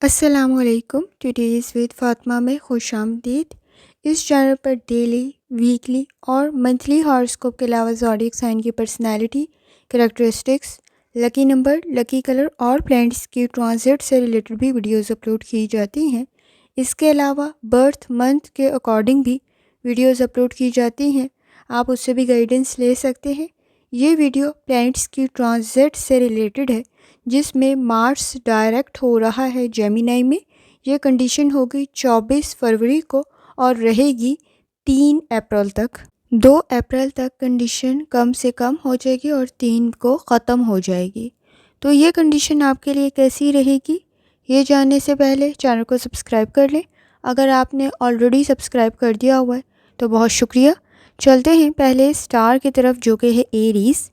السلام علیکم. Today's with Fatima میں خوش آمدید. اس چینل پر ڈیلی، ویکلی اور منتھلی ہاراسکوپ کے علاوہ زوڈیک سائن کی personality, characteristics, lucky number, lucky colour اور پلینٹس کی ٹرانزٹ سے ریلیٹڈ بھی ویڈیوز اپلوڈ کی جاتی ہیں. اس کے علاوہ برتھ منتھ کے اکارڈنگ بھی ویڈیوز اپلوڈ کی جاتی ہیں. آپ اس سے بھی گائیڈنس لے سکتے ہیں. یہ ویڈیو پلینٹس کی ٹرانزٹ سے ریلیٹڈ ہے، جس میں مارس ڈائریکٹ ہو رہا ہے جیمینائی میں. یہ کنڈیشن ہوگی 24 فروری کو اور رہے گی 3 اپریل تک. 2 اپریل تک کنڈیشن کم سے کم ہو جائے گی اور 3 کو ختم ہو جائے گی. تو یہ کنڈیشن آپ کے لیے کیسی رہے گی، یہ جاننے سے پہلے چینل کو سبسکرائب کر لیں. اگر آپ نے آلریڈی سبسکرائب کر دیا ہوا ہے تو بہت شکریہ. چلتے ہیں پہلے اسٹار کی طرف، جو کہ ہے ایریز.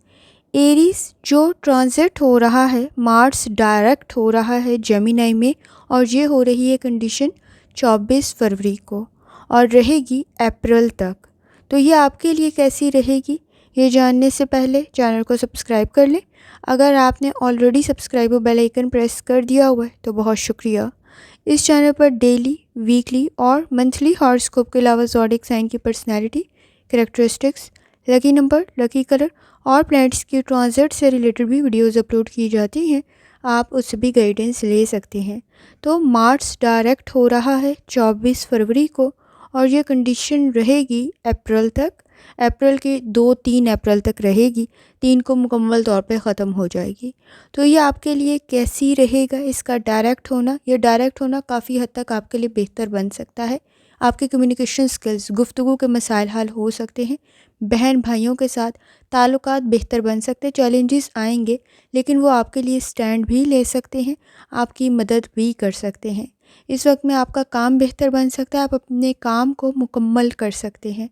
ایریز جو ٹرانزٹ ہو رہا ہے، مارس ڈائریکٹ ہو رہا ہے جیمینائی میں، اور یہ ہو رہی ہے کنڈیشن 24 فروری کو اور رہے گی اپریل تک. تو یہ آپ کے لیے کیسی رہے گی، یہ جاننے سے پہلے چینل کو سبسکرائب کر لیں. اگر آپ نے already subscribe bell icon press کر دیا ہوا ہے تو بہت شکریہ. اس چینل پر ڈیلی، ویکلی اور منتھلی ہاراسکوپ کے علاوہ زوڈیک سائن کی personality, characteristics, lucky number, lucky colour اور پلینٹس کی ٹرانزٹ سے ریلیٹڈ بھی ویڈیوز اپلوڈ کی جاتی ہیں. آپ اس سے بھی گائیڈنس لے سکتے ہیں. تو مارس ڈائریکٹ ہو رہا ہے 24 فروری کو اور یہ کنڈیشن رہے گی اپریل تک. اپریل کی 2-3 اپریل تک رہے گی، 3 کو مکمل طور پہ ختم ہو جائے گی. تو یہ آپ کے لیے کیسی رہے گا، اس کا ڈائریکٹ ہونا؟ یہ ڈائریکٹ ہونا کافی حد تک آپ کے لیے بہتر بن سکتا ہے. آپ کے کمیونیکیشن سکلز، گفتگو کے مسائل حل ہو سکتے ہیں. بہن بھائیوں کے ساتھ تعلقات بہتر بن سکتے ہیں. چیلنجز آئیں گے لیکن وہ آپ کے لیے سٹینڈ بھی لے سکتے ہیں، آپ کی مدد بھی کر سکتے ہیں. اس وقت میں آپ کا کام بہتر بن سکتا ہے، آپ اپنے کام کو مکمل کر سکتے ہیں.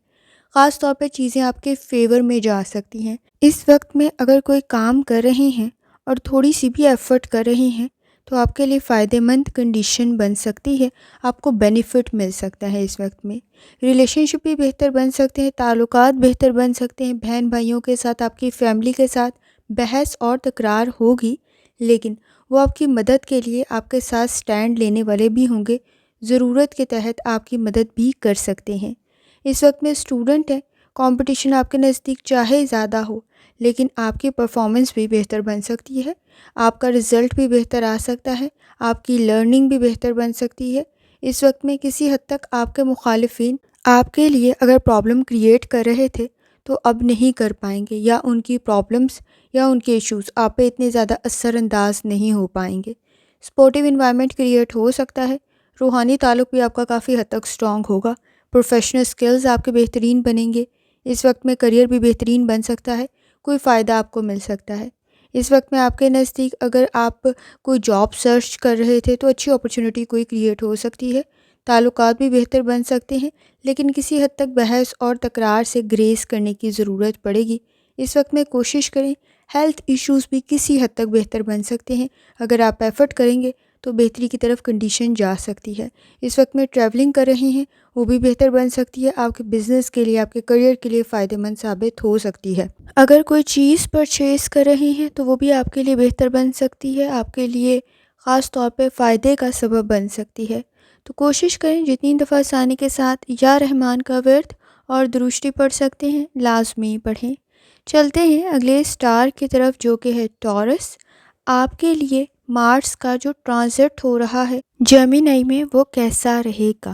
خاص طور پہ چیزیں آپ کے فیور میں جا سکتی ہیں. اس وقت میں اگر کوئی کام کر رہے ہیں اور تھوڑی سی بھی ایفرٹ کر رہے ہیں تو آپ کے لیے فائدہ مند کنڈیشن بن سکتی ہے. آپ کو بینیفٹ مل سکتا ہے. اس وقت میں ریلیشن شپ بھی بہتر بن سکتے ہیں، تعلقات بہتر بن سکتے ہیں. بہن بھائیوں کے ساتھ، آپ کی فیملی کے ساتھ بحث اور تکرار ہوگی لیکن وہ آپ کی مدد کے لیے آپ کے ساتھ سٹینڈ لینے والے بھی ہوں گے. ضرورت کے تحت آپ کی مدد بھی کر سکتے ہیں. اس وقت میں اسٹوڈنٹ ہیں، کمپٹیشن آپ کے نزدیک چاہے زیادہ ہو لیکن آپ کی پرفارمنس بھی بہتر بن سکتی ہے. آپ کا رزلٹ بھی بہتر آ سکتا ہے، آپ کی لرننگ بھی بہتر بن سکتی ہے. اس وقت میں کسی حد تک آپ کے مخالفین آپ کے لیے اگر پرابلم کریٹ کر رہے تھے تو اب نہیں کر پائیں گے، یا ان کی پرابلمس یا ان کے ایشوز آپ پہ اتنے زیادہ اثر انداز نہیں ہو پائیں گے. سپورٹیو انوائرمنٹ کریٹ ہو سکتا ہے. روحانی تعلق بھی آپ کا کافی حد تک اسٹرانگ ہوگا. پروفیشنل سکلز آپ کے بہترین بنیں گے. اس وقت میں کریئر بھی بہترین بن سکتا ہے، کوئی فائدہ آپ کو مل سکتا ہے. اس وقت میں آپ کے نزدیک اگر آپ کوئی جاب سرچ کر رہے تھے تو اچھی اپرچونٹی کوئی کریٹ ہو سکتی ہے. تعلقات بھی بہتر بن سکتے ہیں لیکن کسی حد تک بحث اور تکرار سے گریز کرنے کی ضرورت پڑے گی. اس وقت میں کوشش کریں. ہیلتھ ایشوز بھی کسی حد تک بہتر بن سکتے ہیں. اگر آپ ایفرٹ کریں گے تو بہتری کی طرف کنڈیشن جا سکتی ہے. اس وقت میں ٹریولنگ کر رہے ہیں، وہ بھی بہتر بن سکتی ہے. آپ کے بزنس کے لیے، آپ کے کریئر کے لیے فائدہ مند ثابت ہو سکتی ہے. اگر کوئی چیز پرچیز کر رہے ہیں تو وہ بھی آپ کے لیے بہتر بن سکتی ہے، آپ کے لیے خاص طور پہ فائدے کا سبب بن سکتی ہے. تو کوشش کریں جتنی دفعہ آسانی کے ساتھ یا رحمان کا ورد اور درشتی پڑھ سکتے ہیں لازمی پڑھیں. چلتے ہیں اگلے اسٹار کی طرف، جو کہ ہے ٹورس. آپ کے لیے مارس کا جو ٹرانزٹ ہو رہا ہے جیمینائی میں وہ کیسا رہے گا.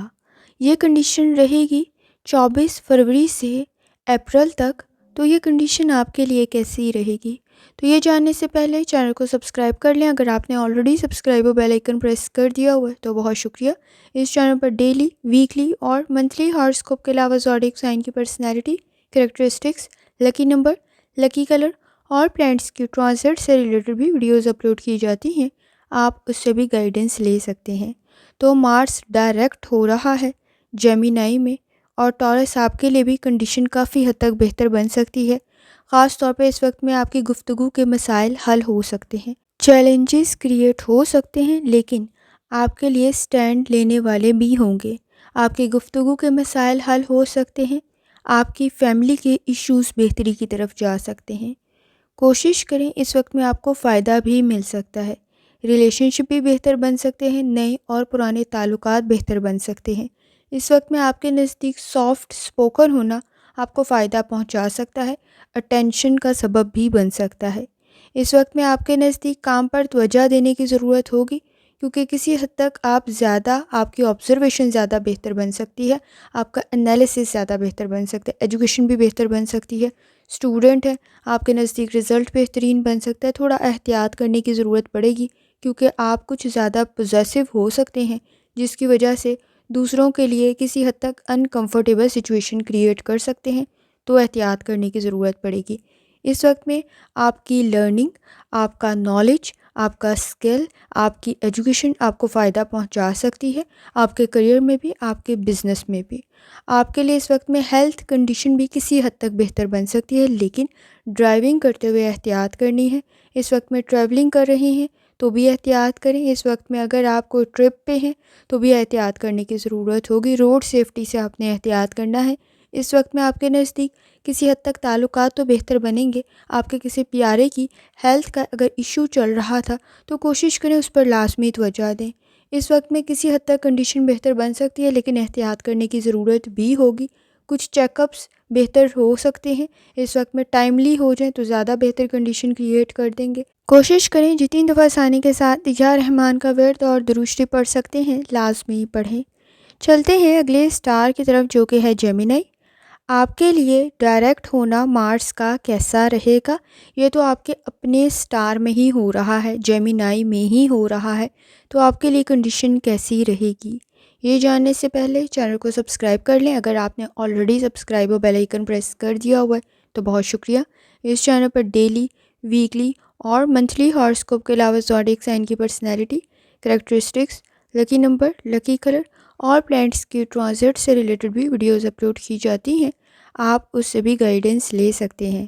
یہ کنڈیشن رہے گی 24 فروری سے اپریل تک. تو یہ کنڈیشن آپ کے لیے کیسی رہے گی، تو یہ جاننے سے پہلے چینل کو سبسکرائب کر لیں. اگر آپ نے already subscribe bell icon press کر دیا ہوا ہے تو بہت شکریہ. اس چینل پر ڈیلی، ویکلی اور منتھلی ہاراسکوپ کے علاوہ زوڈیک سائن کی personality, characteristics, lucky number, lucky colour اور پلینٹس کی ٹرانزٹ سے ریلیٹڈ بھی ویڈیوز اپلوڈ کی جاتی ہیں. آپ اس سے بھی گائیڈنس لے سکتے ہیں. تو مارس ڈائریکٹ ہو رہا ہے جیمینائی میں اور ٹورس آپ کے لیے بھی کنڈیشن کافی حد تک بہتر بن سکتی ہے. خاص طور پہ اس وقت میں آپ کی گفتگو کے مسائل حل ہو سکتے ہیں. چیلنجز کریٹ ہو سکتے ہیں لیکن آپ کے لیے سٹینڈ لینے والے بھی ہوں گے. آپ کی گفتگو کے مسائل حل ہو سکتے ہیں. آپ کی فیملی کے ایشوز بہتری کی طرف جا سکتے ہیں. کوشش کریں، اس وقت میں آپ کو فائدہ بھی مل سکتا ہے. ریلیشن شپ بھی بہتر بن سکتے ہیں، نئے اور پرانے تعلقات بہتر بن سکتے ہیں۔ اس وقت میں آپ کے نزدیک سافٹ اسپوکن ہونا آپ کو فائدہ پہنچا سکتا ہے، اٹینشن کا سبب بھی بن سکتا ہے۔ اس وقت میں آپ کے نزدیک کام پر توجہ دینے کی ضرورت ہوگی، کیونکہ کسی حد تک آپ کی آبزرویشن زیادہ بہتر بن سکتی ہے، آپ کا انالیسس زیادہ بہتر بن سکتا ہے، ایجوکیشن بھی بہتر بن سکتی ہے۔ اسٹوڈنٹ ہے، آپ کے نزدیک رزلٹ بہترین بن سکتا ہے۔ تھوڑا احتیاط کرنے کی ضرورت پڑے گی، کیونکہ آپ کچھ زیادہ پوزیسو ہو سکتے ہیں، جس کی وجہ سے دوسروں کے لیے کسی حد تک انکمفرٹیبل سچویشن کریٹ کر سکتے ہیں، تو احتیاط کرنے کی ضرورت پڑے گی۔ اس وقت میں آپ کی لرننگ، آپ کا نالج، آپ کا اسکل، آپ کی ایجوکیشن آپ کو فائدہ پہنچا سکتی ہے، آپ کے کریئر میں بھی، آپ کے بزنس میں بھی۔ آپ کے لیے اس وقت میں ہیلتھ کنڈیشن بھی کسی حد تک بہتر بن سکتی ہے، لیکن ڈرائیونگ کرتے ہوئے احتیاط کرنی ہے۔ اس وقت میں ٹریولنگ کر رہے ہیں تو بھی احتیاط کریں۔ اس وقت میں اگر آپ کوئی ٹرپ پہ ہیں تو بھی احتیاط کرنے کی ضرورت ہوگی۔ روڈ سیفٹی سے آپ نے احتیاط کرنا ہے۔ اس وقت میں آپ کے نزدیک کسی حد تک تعلقات تو بہتر بنیں گے۔ آپ کے کسی پیارے کی ہیلتھ کا اگر ایشو چل رہا تھا تو کوشش کریں اس پر لازمی توجہ دیں۔ اس وقت میں کسی حد تک کنڈیشن بہتر بن سکتی ہے، لیکن احتیاط کرنے کی ضرورت بھی ہوگی۔ کچھ چیک اپس بہتر ہو سکتے ہیں، اس وقت میں ٹائملی ہو جائیں تو زیادہ بہتر کنڈیشن کریٹ کر دیں گے۔ کوشش کریں جتنی دفعہ آسانی کے ساتھ یا رحمان کا ورد اور درود شریف پڑھ سکتے ہیں لازمی پڑھیں۔ چلتے ہیں اگلے اسٹار کی طرف، جو کہ ہے جیمینائی۔ آپ کے لیے ڈائریکٹ ہونا مارس کا کیسا رہے گا؟ یہ تو آپ کے اپنے اسٹار میں ہی ہو رہا ہے، جیمینائی میں ہی ہو رہا ہے، تو آپ کے لیے کنڈیشن کیسی رہے گی؟ یہ جاننے سے پہلے چینل کو سبسکرائب کر لیں۔ اگر آپ نے آلریڈی سبسکرائب اور بیل آئیکن پریس کر دیا ہوا ہے تو بہت شکریہ۔ اس چینل پر ڈیلی، ویکلی اور منتھلی ہاراسکوپ کے علاوہ زوڈیک سائن کی personality, characteristics, lucky number, lucky colour اور پلانٹس کی ٹرانزٹ سے ریلیٹڈ بھی ویڈیوز اپلوڈ کی جاتی ہیں، آپ اس سے بھی گائیڈنس لے سکتے ہیں۔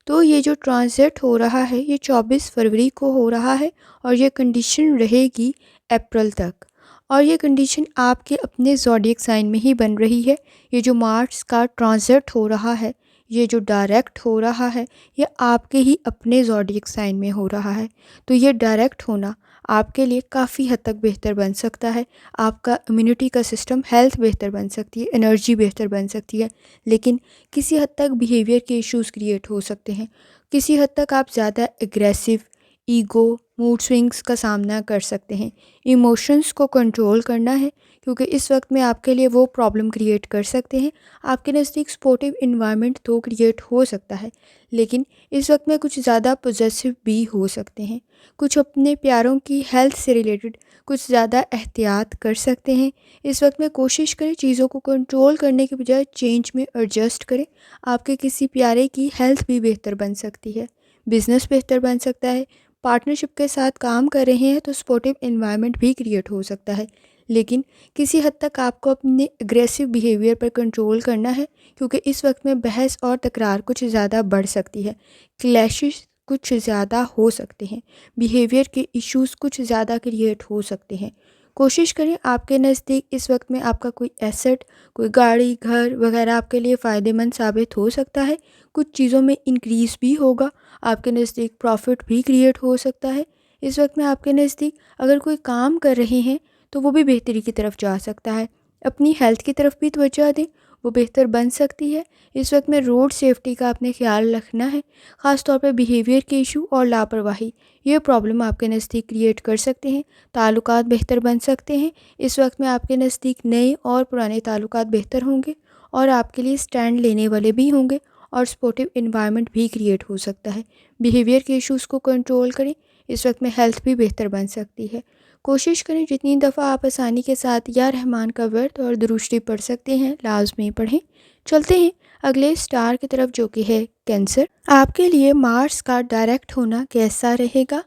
تو یہ جو ٹرانزٹ ہو رہا ہے یہ 24 فروری کو ہو رہا ہے، اور یہ کنڈیشن رہے گی اپریل تک، اور یہ کنڈیشن آپ کے اپنے زوڈیک سائن میں ہی بن رہی ہے۔ یہ جو مارس کا ٹرانزٹ ہو رہا ہے، یہ جو ڈائریکٹ ہو رہا ہے، یہ آپ کے ہی اپنے زوڈیک سائن میں ہو رہا ہے۔ تو یہ ڈائریکٹ ہونا آپ کے لیے کافی حد تک بہتر بن سکتا ہے۔ آپ کا امیونٹی کا سسٹم، ہیلتھ بہتر بن سکتی ہے، انرجی بہتر بن سکتی ہے، لیکن کسی حد تک بیہیویئر کے ایشوز کریٹ ہو سکتے ہیں۔ کسی حد تک آپ زیادہ اگریسو، ایگو، موڈ سوئنگز کا سامنا کر سکتے ہیں۔ ایموشنز کو کنٹرول کرنا ہے، کیونکہ اس وقت میں آپ کے لیے وہ پرابلم کریٹ کر سکتے ہیں۔ آپ کے نزدیک سپورٹیو انوائرمنٹ تو کریٹ ہو سکتا ہے، لیکن اس وقت میں کچھ زیادہ پوزیسو بھی ہو سکتے ہیں۔ کچھ اپنے پیاروں کی ہیلتھ سے ریلیٹڈ کچھ زیادہ احتیاط کر سکتے ہیں۔ اس وقت میں کوشش کریں چیزوں کو کنٹرول کرنے کے بجائے چینج میں ایڈجسٹ کریں۔ آپ کے کسی پیارے کی ہیلتھ بھی بہتر بن سکتی ہے، بزنس بہتر بن سکتا ہے، پارٹنرشپ کے ساتھ کام کر رہے ہیں تو سپورٹیو انوائرمنٹ بھی کریٹ ہو سکتا ہے، لیکن کسی حد تک آپ کو اپنے اگریسو بیہیویئر پر کنٹرول کرنا ہے، کیونکہ اس وقت میں بحث اور تکرار کچھ زیادہ بڑھ سکتی ہے، کلیشز کچھ زیادہ ہو سکتے ہیں، بیہیویئر کے ایشوز کچھ زیادہ کریٹ ہو سکتے ہیں۔ کوشش کریں آپ کے نزدیک اس وقت میں آپ کا کوئی ایسٹ، کوئی گاڑی، گھر وغیرہ آپ کے لیے فائدہ مند ثابت ہو سکتا ہے۔ کچھ چیزوں میں انکریز بھی ہوگا، آپ کے نزدیک پروفٹ بھی کریٹ ہو سکتا ہے۔ اس وقت میں آپ کے نزدیک اگر کوئی کام کر رہے ہیں تو وہ بھی بہتری کی طرف جا سکتا ہے۔ اپنی ہیلتھ کی طرف بھی توجہ دیں، وہ بہتر بن سکتی ہے۔ اس وقت میں روڈ سیفٹی کا آپ نے خیال رکھنا ہے، خاص طور پہ بیہیویئر کے ایشو اور لاپرواہی، یہ پرابلم آپ کے نزدیک کریٹ کر سکتے ہیں۔ تعلقات بہتر بن سکتے ہیں۔ اس وقت میں آپ کے نزدیک نئے اور پرانے تعلقات بہتر ہوں گے، اور آپ کے لیے سٹینڈ لینے والے بھی ہوں گے، اور سپورٹیو انوائرمنٹ بھی کریٹ ہو سکتا ہے۔ بیہیویئر کے ایشوز کو کنٹرول کریں، اس وقت میں ہیلتھ بھی بہتر بن سکتی ہے۔ کوشش کریں جتنی دفعہ آپ آسانی کے ساتھ یا رحمان کا ورد اور درود شریف پڑھ سکتے ہیں لازمی پڑھیں۔ چلتے ہیں اگلے اسٹار کی طرف، جو کہ ہے کینسر۔ آپ کے لیے مارس کا ڈائریکٹ ہونا کیسا رہے گا؟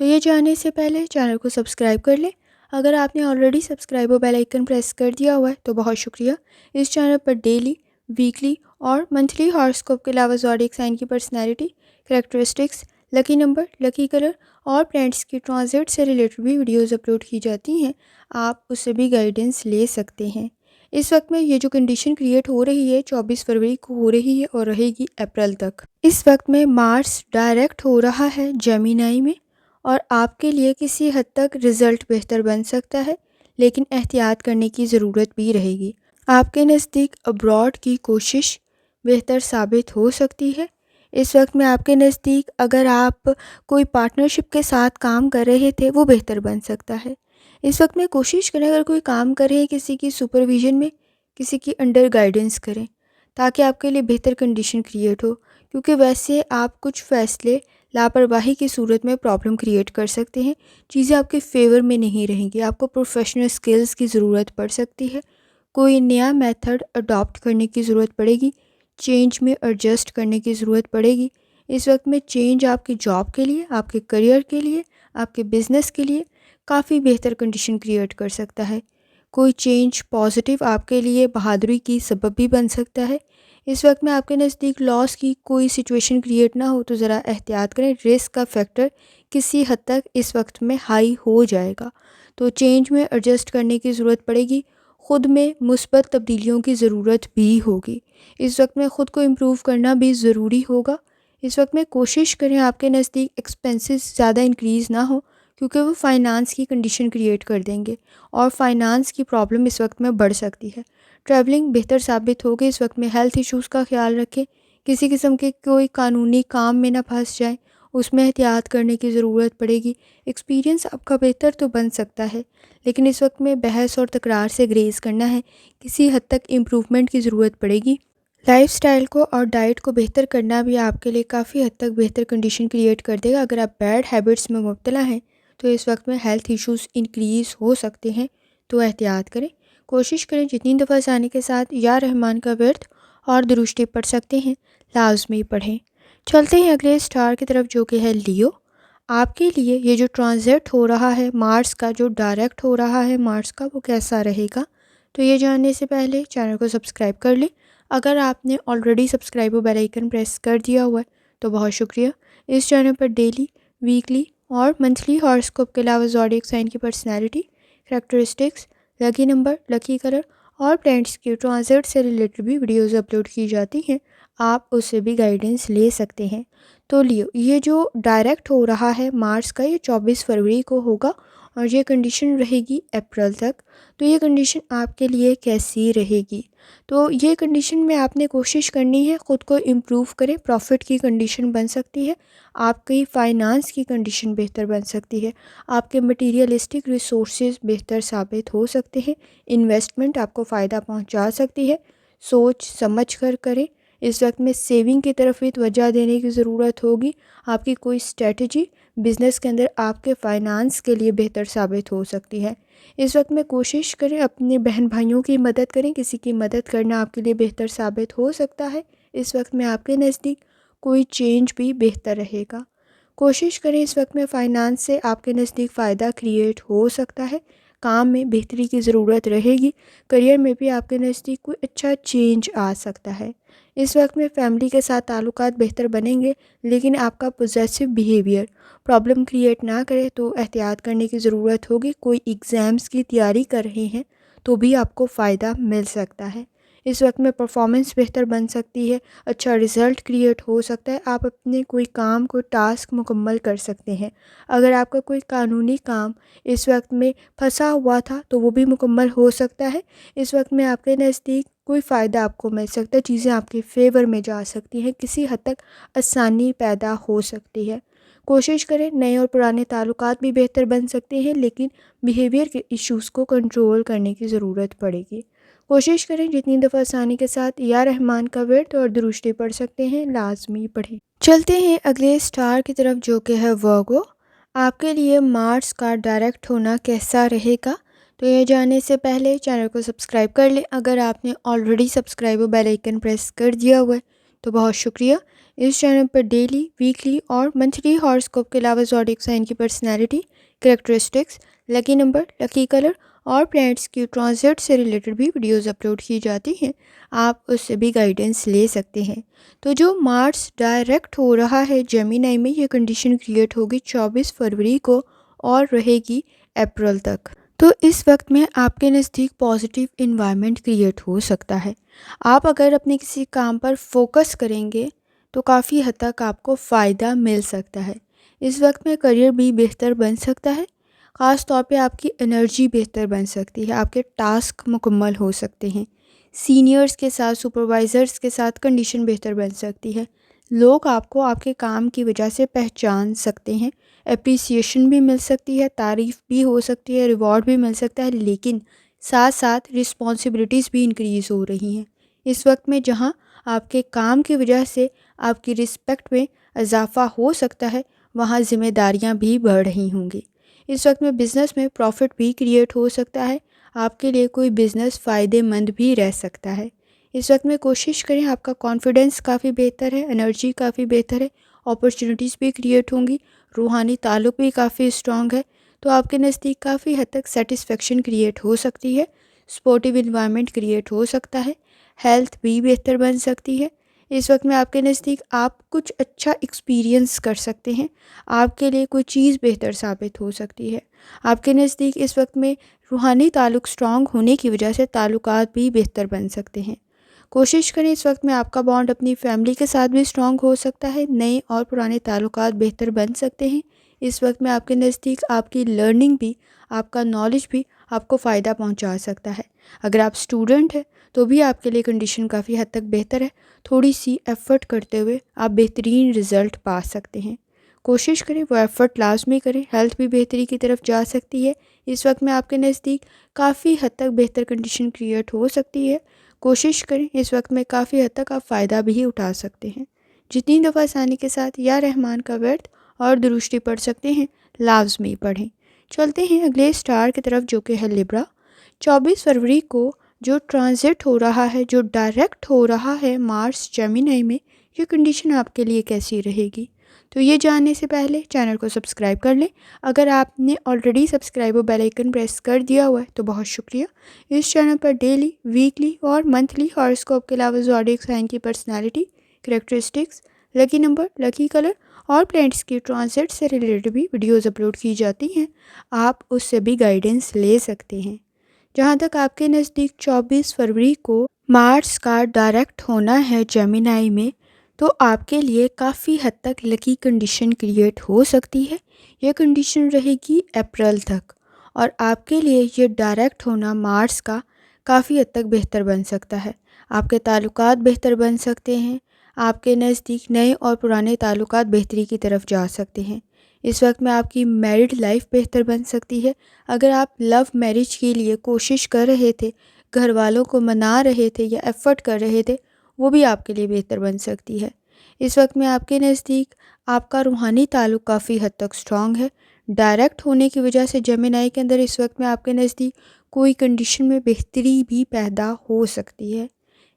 تو یہ جاننے سے پہلے چینل کو سبسکرائب کر لیں۔ اگر آپ نے آلریڈی سبسکرائب اور بیل آئیکن پریس کر دیا ہوا ہے تو بہت شکریہ۔ اس چینل پر ڈیلی، ویکلی اور منتھلی ہاراسکوپ کے علاوہ زوڈیک سائن کی personality, characteristics, lucky number, lucky colour اور پلانٹس کی ٹرانزٹ سے ریلیٹڈ بھی ویڈیوز اپلوڈ کی جاتی ہیں، آپ اس سے بھی گائیڈنس لے سکتے ہیں۔ اس وقت میں یہ جو کنڈیشن کریٹ ہو رہی ہے 24 فروری کو ہو رہی ہے اور رہے گی اپریل تک۔ اس وقت میں مارس ڈائریکٹ ہو رہا ہے جیمینائی میں، اور آپ کے لیے کسی حد تک رزلٹ بہتر بن سکتا ہے، لیکن احتیاط کرنے کی ضرورت بھی رہے گی۔ آپ کے نزدیک ابراڈ کی کوشش بہتر ثابت ہو سکتی ہے۔ اس وقت میں آپ کے نزدیک اگر آپ کوئی پارٹنرشپ کے ساتھ کام کر رہے تھے وہ بہتر بن سکتا ہے۔ اس وقت میں کوشش کریں اگر کوئی کام کر رہے ہیں کسی کی سپرویژن میں، کسی کی انڈر گائیڈنس کریں تاکہ آپ کے لیے بہتر کنڈیشن کریٹ ہو، کیونکہ ویسے آپ کچھ فیصلے لاپرواہی کی صورت میں پرابلم کریٹ کر سکتے ہیں، چیزیں آپ کے فیور میں نہیں رہیں گی، آپ کو پروفیشنل سکلز کی ضرورت پڑ سکتی ہے، کوئی نیا میتھڈ اڈاپٹ کرنے کی ضرورت پڑے گی، چینج میں ایڈجسٹ کرنے کی ضرورت پڑے گی۔ اس وقت میں چینج آپ کی جاب کے لیے، آپ کے کریئر کے لیے، آپ کے بزنس کے لیے کافی بہتر کنڈیشن کریٹ کر سکتا ہے۔ کوئی چینج پازیٹیو آپ کے لیے بہادری کی سبب بھی بن سکتا ہے۔ اس وقت میں آپ کے نزدیک لاس کی کوئی سچویشن کریٹ نہ ہو تو ذرا احتیاط کریں، رسک کا فیکٹر کسی حد تک اس وقت میں ہائی ہو جائے گا، تو چینج میں ایڈجسٹ کرنے کی ضرورت پڑے گی، خود میں مثبت تبدیلیوں کی ضرورت بھی ہوگی۔ اس وقت میں خود کو امپروو کرنا بھی ضروری ہوگا۔ اس وقت میں کوشش کریں آپ کے نزدیک ایکسپینسز زیادہ انکریز نہ ہو، کیونکہ وہ فائنانس کی کنڈیشن کریٹ کر دیں گے اور فائنانس کی پرابلم اس وقت میں بڑھ سکتی ہے۔ ٹریولنگ بہتر ثابت ہوگی۔ اس وقت میں ہیلتھ ایشوز کا خیال رکھیں، کسی قسم کے کوئی قانونی کام میں نہ پھنس جائیں، اس میں احتیاط کرنے کی ضرورت پڑے گی۔ ایکسپیرینس آپ کا بہتر تو بن سکتا ہے، لیکن اس وقت میں بحث اور تکرار سے گریز کرنا ہے، کسی حد تک امپروومنٹ کی ضرورت پڑے گی۔ لائف سٹائل کو اور ڈائٹ کو بہتر کرنا بھی آپ کے لیے کافی حد تک بہتر کنڈیشن کریٹ کر دے گا۔ اگر آپ بیڈ ہیبٹس میں مبتلا ہیں تو اس وقت میں ہیلتھ ایشوز انکریز ہو سکتے ہیں، تو احتیاط کریں۔ کوشش کریں جتنی دفعہ آسانی کے ساتھ یا رحمان کا ورد اور درشتی پڑھ سکتے ہیں لازمی پڑھیں۔ چلتے ہیں اگلے اسٹار کی طرف جو کہ ہے لیو۔ آپ کے لیے یہ جو ٹرانزٹ ہو رہا ہے مارس کا، جو ڈائریکٹ ہو رہا ہے مارس کا، وہ کیسا رہے گا؟ تو یہ جاننے سے پہلے چینل کو سبسکرائب کر لیں۔ اگر آپ نے آلریڈی سبسکرائب و بیل آئیکن پریس کر دیا ہوا ہے تو بہت شکریہ۔ اس چینل پر ڈیلی، ویکلی اور منتھلی ہاراسکوپ کے علاوہ زوڈیک سائن کی personality, characteristics, lucky number, lucky colour اور پلینٹس کی ٹرانزٹ سے ریلیٹڈ بھی ویڈیوز اپلوڈ کی جاتی ہیں، آپ اس سے بھی گائیڈنس لے سکتے ہیں۔ تو لیو، یہ جو ڈائریکٹ ہو رہا ہے مارس کا، یہ 24 فروری کو ہوگا اور یہ کنڈیشن رہے گی اپریل تک۔ تو یہ کنڈیشن آپ کے لیے کیسی رہے گی؟ تو یہ کنڈیشن میں آپ نے کوشش کرنی ہے خود کو امپروو کریں، پروفٹ کی کنڈیشن بن سکتی ہے، آپ کی فائنانس کی کنڈیشن بہتر بن سکتی ہے، آپ کے مٹیریلسٹک ریسورسز بہتر ثابت ہو سکتے ہیں، انویسٹمنٹ آپ کو فائدہ پہنچا سکتی ہے، سوچ سمجھ کر کریں۔ اس وقت میں سیونگ کی طرف بھی توجہ دینے کی ضرورت ہوگی، آپ کی کوئی اسٹریٹجی بزنس کے اندر آپ کے فائنانس کے لیے بہتر ثابت ہو سکتی ہے۔ اس وقت میں کوشش کریں اپنے بہن بھائیوں کی مدد کریں، کسی کی مدد کرنا آپ کے لیے بہتر ثابت ہو سکتا ہے۔ اس وقت میں آپ کے نزدیک کوئی چینج بھی بہتر رہے گا۔ کوشش کریں اس وقت میں فائنانس سے آپ کے نزدیک فائدہ کریٹ ہو سکتا ہے، کام میں بہتری کی ضرورت رہے گی، کریئر میں بھی آپ کے نزدیک کوئی اچھا چینج آ سکتا ہے۔ اس وقت میں فیملی کے ساتھ تعلقات بہتر بنیں گے، لیکن آپ کا پوزیسو بیہیویئر پرابلم کریٹ نہ کرے تو احتیاط کرنے کی ضرورت ہوگی۔ کوئی ایگزامز کی تیاری کر رہے ہیں تو بھی آپ کو فائدہ مل سکتا ہے۔ اس وقت میں پرفارمنس بہتر بن سکتی ہے، اچھا رزلٹ کریٹ ہو سکتا ہے، آپ اپنے کوئی کام، کوئی ٹاسک مکمل کر سکتے ہیں۔ اگر آپ کا کوئی قانونی کام اس وقت میں پھنسا ہوا تھا تو وہ بھی مکمل ہو سکتا ہے۔ اس وقت میں آپ کے نزدیک کوئی فائدہ آپ کو مل سکتا ہے، چیزیں آپ کے فیور میں جا سکتی ہیں، کسی حد تک آسانی پیدا ہو سکتی ہے۔ کوشش کریں نئے اور پرانے تعلقات بھی بہتر بن سکتے ہیں، لیکن بیہیویئر کے ایشوز کو کنٹرول کرنے کی ضرورت پڑے گی۔ کوشش کریں جتنی دفعہ آسانی کے ساتھ یا رحمان کا ورد اور درشتی پڑھ سکتے ہیں لازمی پڑھیں۔ چلتے ہیں اگلے اسٹار کی طرف جو کہ ہے ورگو۔ آپ کے لیے مارس کا ڈائریکٹ ہونا کیسا رہے گا؟ تو یہ جاننے سے پہلے چینل کو سبسکرائب کر لیں۔ اگر آپ نے آلریڈی سبسکرائب و بیل آئیکن پریس کر دیا ہوا ہے تو بہت شکریہ۔ اس چینل پر ڈیلی، ویکلی اور منتھلی ہاراسکوپ کے علاوہ زوڈیک سائن کی personality, characteristics, lucky number, lucky colour اور پلینٹس کی ٹرانزٹ سے ریلیٹڈ بھی ویڈیوز اپلوڈ کی جاتی ہیں، آپ اس سے بھی گائیڈنس لے سکتے ہیں۔ تو جو مارس ڈائریکٹ ہو رہا ہے جیمینائی میں، یہ کنڈیشن کریٹ ہوگی 24 فروری کو اور رہے گی اپریل تک۔ تو اس وقت میں آپ کے نزدیک پازیٹیو انوائرمنٹ کریٹ ہو سکتا ہے۔ آپ اگر اپنے کسی کام پر فوکس کریں گے تو کافی حد تک آپ کو فائدہ مل سکتا ہے۔ اس وقت میں کریئر بھی بہتر بن سکتا ہے، خاص طور پہ آپ کی انرجی بہتر بن سکتی ہے، آپ کے ٹاسک مکمل ہو سکتے ہیں، سینئرز کے ساتھ سپروائزرز کے ساتھ کنڈیشن بہتر بن سکتی ہے، لوگ آپ کو آپ کے کام کی وجہ سے پہچان سکتے ہیں، اپریسیشن بھی مل سکتی ہے، تعریف بھی ہو سکتی ہے، ریوارڈ بھی مل سکتا ہے، لیکن ساتھ ساتھ رسپانسبلٹیز بھی انکریز ہو رہی ہیں۔ اس وقت میں جہاں آپ کے کام کی وجہ سے آپ کی رسپیکٹ میں اضافہ ہو سکتا ہے، وہاں ذمہ داریاں بھی بڑھ رہی ہوں گی۔ اس وقت میں بزنس میں پروفٹ بھی کریٹ ہو سکتا ہے، آپ کے لیے کوئی بزنس فائدے مند بھی رہ سکتا ہے۔ اس وقت میں کوشش کریں، آپ کا کانفیڈنس کافی بہتر ہے، انرجی کافی بہتر ہے، اپرچونیٹیز بھی کریٹ ہوں گی، روحانی تعلق بھی کافی اسٹرانگ ہے، تو آپ کے نزدیک کافی حد تک سیٹسفیکشن کریٹ ہو سکتی ہے، سپورٹیو انوائرمنٹ کریٹ ہو سکتا ہے، ہیلتھ بھی بہتر بن سکتی ہے۔ اس وقت میں آپ کے نزدیک آپ کچھ اچھا ایکسپیرینس کر سکتے ہیں، آپ کے لیے کوئی چیز بہتر ثابت ہو سکتی ہے۔ آپ کے نزدیک اس وقت میں روحانی تعلق اسٹرانگ ہونے کی وجہ سے تعلقات بھی بہتر بن سکتے ہیں۔ کوشش کریں، اس وقت میں آپ کا بانڈ اپنی فیملی کے ساتھ بھی اسٹرانگ ہو سکتا ہے، نئے اور پرانے تعلقات بہتر بن سکتے ہیں۔ اس وقت میں آپ کے نزدیک آپ کی لرننگ بھی، آپ کا نالج بھی آپ کو فائدہ پہنچا سکتا ہے۔ اگر آپ اسٹوڈنٹ ہیں تو بھی آپ کے لیے کنڈیشن کافی حد تک بہتر ہے، تھوڑی سی ایفرٹ کرتے ہوئے آپ بہترین رزلٹ پا سکتے ہیں۔ کوشش کریں، وہ ایفرٹ لازمی کریں، ہیلتھ بھی بہتری کی طرف جا سکتی ہے۔ اس وقت میں آپ کے نزدیک کافی حد تک بہتر کنڈیشن کریٹ ہو سکتی ہے۔ کوشش کریں، اس وقت میں کافی حد تک آپ فائدہ بھی اٹھا سکتے ہیں۔ جتنی دفعہ آسانی کے ساتھ یا رحمان کا ورد اور درشتی پڑھ سکتے ہیں، لازمی پڑھیں۔ چلتے ہیں اگلے سٹار کی طرف، جو کہ ہے لیبرا۔ 24 فروری کو جو ٹرانزٹ ہو رہا ہے، جو ڈائریکٹ ہو رہا ہے مارس جیمینائی میں، یہ کنڈیشن آپ کے لیے کیسی رہے گی؟ تو یہ جاننے سے پہلے چینل کو سبسکرائب کر لیں۔ اگر آپ نے آلریڈی سبسکرائب اور بیل آئیکن پریس کر دیا ہوا ہے تو بہت شکریہ۔ اس چینل پر ڈیلی، ویکلی اور منتھلی ہاروسکوپ کے علاوہ زوڈیک سائن کی personality, characteristics, lucky number, lucky colour اور پلینٹس کی ٹرانزٹ سے ریلیٹڈ بھی ویڈیوز اپلوڈ کی جاتی ہیں، آپ اس سے بھی گائیڈنس لے سکتے ہیں۔ جہاں تک آپ کے نزدیک 24 فروری کو مارس کا ڈائریکٹ ہونا ہے جیمینائی میں، تو آپ کے لیے کافی حد تک لکی کنڈیشن کریٹ ہو سکتی ہے۔ یہ کنڈیشن رہے گی اپریل تک، اور آپ کے لیے یہ ڈائریکٹ ہونا مارس کا کافی حد تک بہتر بن سکتا ہے۔ آپ کے تعلقات بہتر بن سکتے ہیں، آپ کے نزدیک نئے اور پرانے تعلقات بہتری کی طرف جا سکتے ہیں۔ اس وقت میں آپ کی میرڈ لائف بہتر بن سکتی ہے۔ اگر آپ لو میرج کے لیے کوشش کر رہے تھے، گھر والوں کو منا رہے تھے یا ایفرٹ کر رہے تھے، وہ بھی آپ کے لیے بہتر بن سکتی ہے۔ اس وقت میں آپ کے نزدیک آپ کا روحانی تعلق کافی حد تک اسٹرانگ ہے۔ ڈائریکٹ ہونے کی وجہ سے جیمینائی کے اندر اس وقت میں آپ کے نزدیک کوئی کنڈیشن میں بہتری بھی پیدا ہو سکتی ہے۔